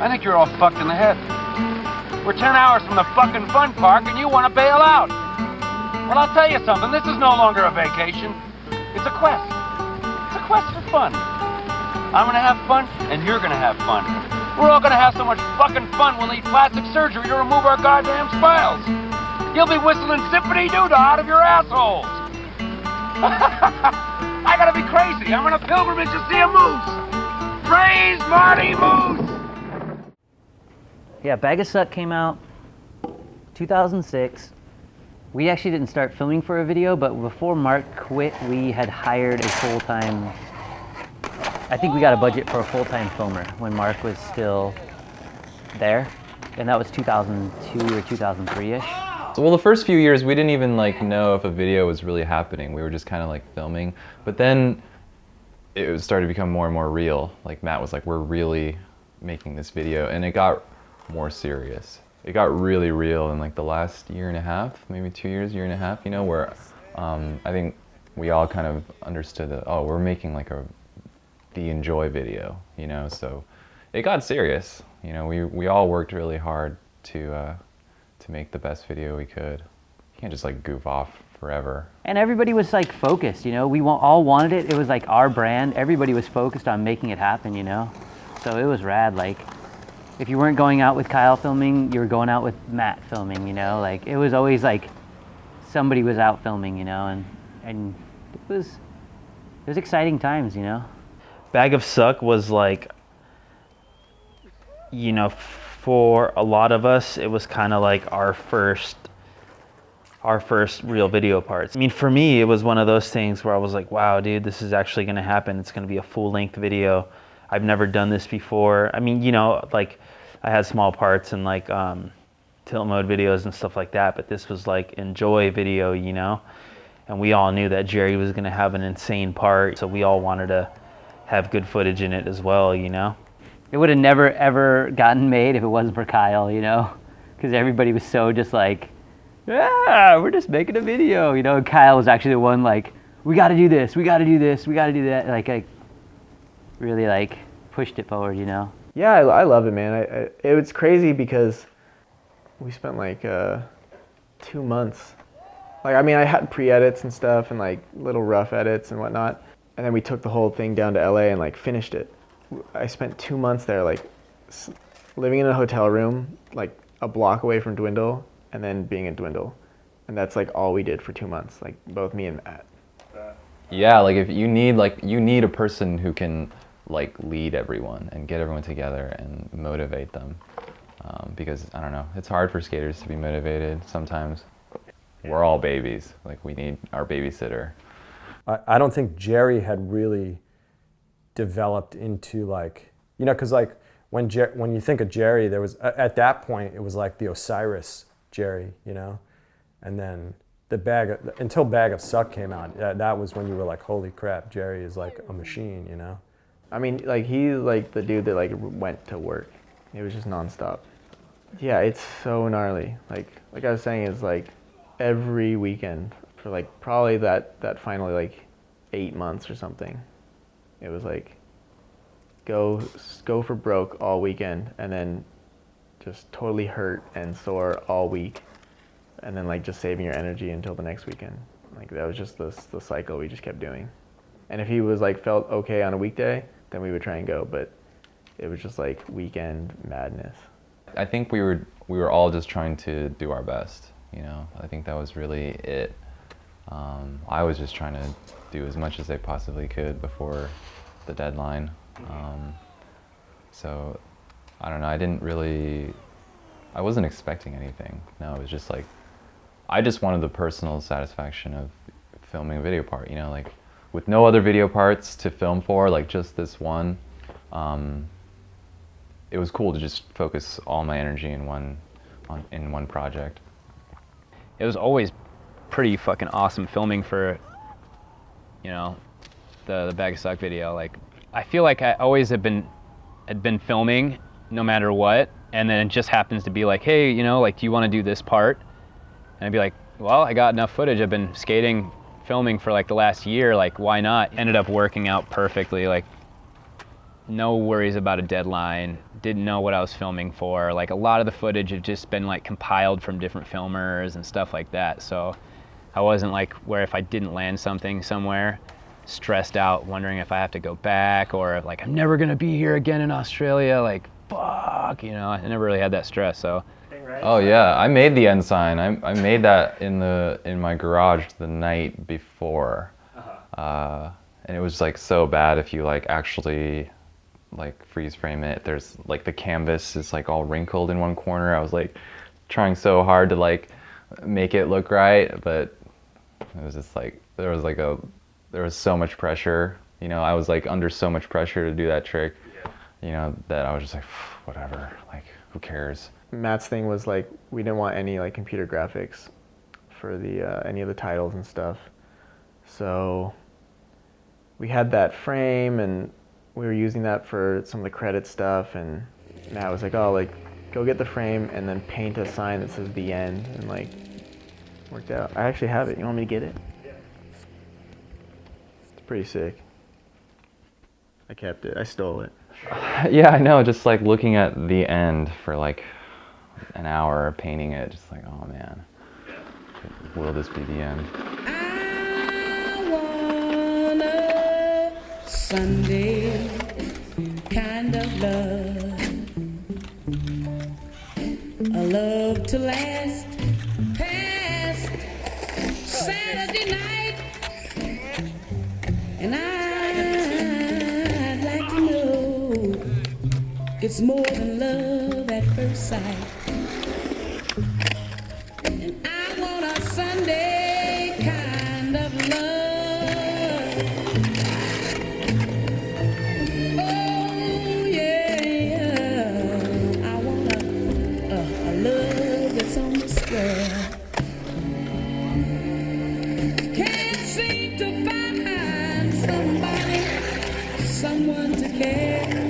I think you're all fucked in the head. We're 10 hours from the fucking fun park and you want to bail out. Well, I'll tell you something. This is no longer a vacation. It's a quest. It's a quest for fun. I'm gonna have fun, and you're gonna have fun. We're all gonna have so much fucking fun we'll need plastic surgery to remove our goddamn smiles. You'll be whistling Symphony Doodah out of your assholes. I gotta be crazy. I'm on a pilgrimage to see a moose. Praise Marty Moose! Yeah, Bag of Suck came out 2006. We actually didn't start filming for a video, but before Mark quit, we had hired a full-time, I think we got a budget for a full-time filmer when Mark was still there, and that was 2002 or 2003-ish. Well, the first few years, we didn't even know if a video was really happening. We were just kind of filming, but then it started to become more and more real. Like Matt was like, we're really making this video, and it got more serious. It got really real in the last year and a half, maybe 2 years, year and a half, where I think we all kind of understood that, oh, we're making the enjoi video, so it got serious. We all worked really hard to make the best video we could. You can't just goof off forever. And everybody was focused, we all wanted it. It was our brand. Everybody was focused on making it happen, so it was rad. If you weren't going out with Kyle filming, you were going out with Matt filming, it was always somebody was out filming, and it was exciting times, Bag of Suck was for a lot of us, it was kind of our first real video parts. I mean, for me, it was one of those things where I was like, wow, dude, this is actually gonna happen. It's gonna be a full-length video. I've never done this before. I mean, I had small parts in tilt mode videos and stuff like that, but this was enjoi video, and we all knew that Jerry was gonna have an insane part, so we all wanted to have good footage in it as well, It would have never ever gotten made if it wasn't for Kyle, because everybody was so just yeah, we're just making a video, and Kyle was actually the one we gotta do this, we gotta do this, we gotta do that, really pushed it forward, Yeah, I love it, man. It was crazy because we spent 2 months. I mean, I had pre-edits and stuff and little rough edits and whatnot. And then we took the whole thing down to LA and finished it. I spent 2 months there living in a hotel room a block away from Dwindle and then being in Dwindle. And that's all we did for 2 months, both me and Matt. Yeah, if you need a person who can lead everyone and get everyone together and motivate them, because I don't know, it's hard for skaters to be motivated sometimes. We're all babies, we need our babysitter. I don't think Jerry had really developed into because when you think of Jerry, there was at that point it was the Osiris Jerry, and then until Bag of Suck came out, that was when you were holy crap, Jerry is a machine, I mean, he's the dude that went to work. It was just nonstop. Yeah, it's so gnarly. Like I was saying, it's every weekend for probably that final 8 months or something. It was go for broke all weekend and then just totally hurt and sore all week, and then just saving your energy until the next weekend. That was just the cycle we just kept doing. And if he was felt okay on a weekday, then we would try and go, but it was just weekend madness. I think we were all just trying to do our best, I think that was really it. I was just trying to do as much as I possibly could before the deadline. So I don't know, I wasn't expecting anything. No, it was just I just wanted the personal satisfaction of filming a video part, with no other video parts to film for, just this one. It was cool to just focus all my energy in one project. It was always pretty fucking awesome filming for, the Bag of Suck video. I feel like I always had been filming no matter what, and then it just happens to be hey, do you want to do this part? And I'd be well, I got enough footage. I've been skating, filming for the last year, why not? Ended up working out perfectly. no worries about a deadline, didn't know what I was filming for. Like a lot of the footage had just been like compiled from different filmers and stuff like that. So I wasn't like where if I didn't land something somewhere, stressed out, wondering if I have to go back or like I'm never gonna be here again in Australia, like fuck, you know, I never really had that stress, so. Oh yeah, I made the ensign. I made that in my garage the night before. And it was like so bad if you like actually like freeze frame it. There's like the canvas is like all wrinkled in one corner. I was like trying so hard to like make it look right, but it was just like there was so much pressure. You know, I was like under so much pressure to do that trick. You know, that I was just like whatever, like who cares. Matt's thing was like we didn't want any like computer graphics for the any of the titles and stuff. So we had that frame and we were using that for some of the credit stuff, and Matt was like, oh, like go get the frame and then paint a sign that says the end, and like worked out. I actually have it. You want me to get it? Yeah. It's pretty sick. I kept it. I stole it. Yeah, I know, just like looking at the end for like an hour painting it, just like, oh man, will this be the end? I want a Sunday kind of love, a love to last past Saturday night, and I'd like to know it's more than love at first sight. And I want a Sunday kind of love. Oh yeah, I want a love that's on the square. Can't seem to find somebody, someone to care.